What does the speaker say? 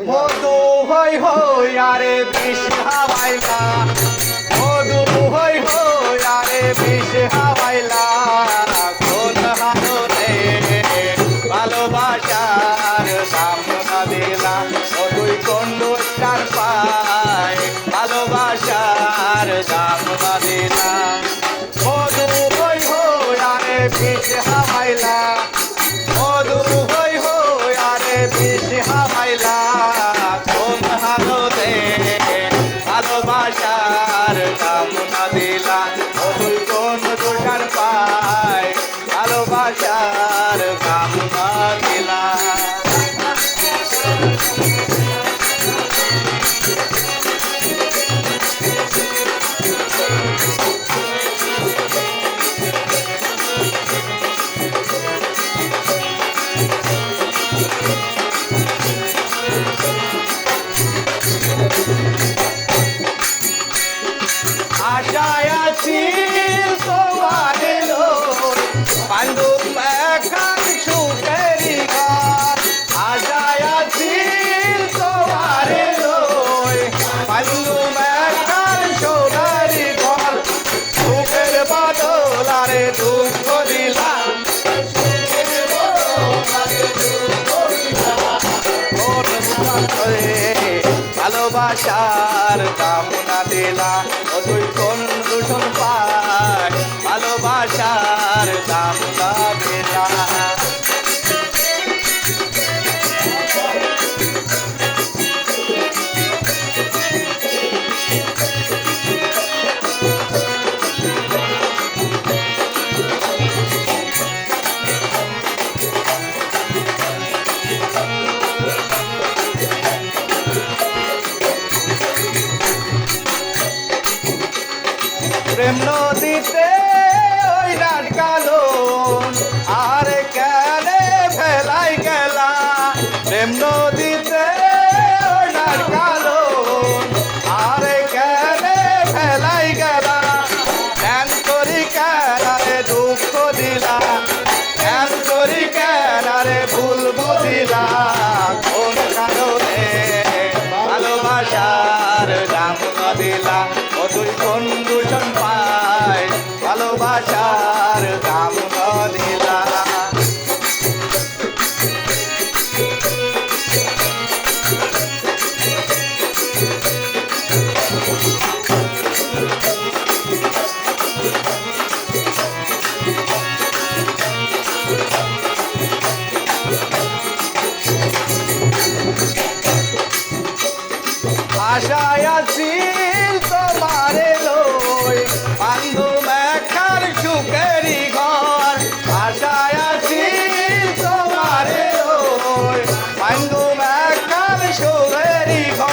মধু হই হই আরে বিষ হাওয়াইলা, মধু হই হই আরে বিষ হাওয়াইলা, কোন হারনে ভালোবাসার দাম না দিলা, ও তুই কোন দোষটার পায় ভালোবাসার দাম না দিলা। মধু হই হই আরে বিষ হাওয়াইলা, মধু হই হই আরে বিষ হাওয়াইলা, কোন হারনে ভালোবাসার দাম না দিলা, ও তুই কোন দোষার পায় ভালোবাসার দাম না দিলা। আশায় আছি তোমার লোক বান্ধব এখন সুখেরি ঘর, আশায় আছি তোমার লোক বান্ধব এখন সোনারি ঘর, সুখের বদল আরে দুঃখ দিলাম, ভালোবাসার দাম না দিলা, ও তুই কোন দূষণ পায় ভালোবাসার দাম না দিলা। প্রেম নদীতে ওই রাত কালো আর কেনে ফেলাই গেলা, প্রেম নদীতে ওই রাত কালো আর কেনে ফেলাই গেলা, ধ্যান করি কেনারে দুঃখ দিলা, ধ্যান করি কেনারে ভুল বুঝিলা, কোন কারণে ভালোবাসার দাম না দিলা, ও তুই কোন দূষণ পায় ভালোবাসার দাম না দিলা। আশায় আছি তোমার লই বান্ধব এখন সুখেরি ঘর, আশায় আছি তোমার লই বান্ধব এখন সুখেরি ঘর,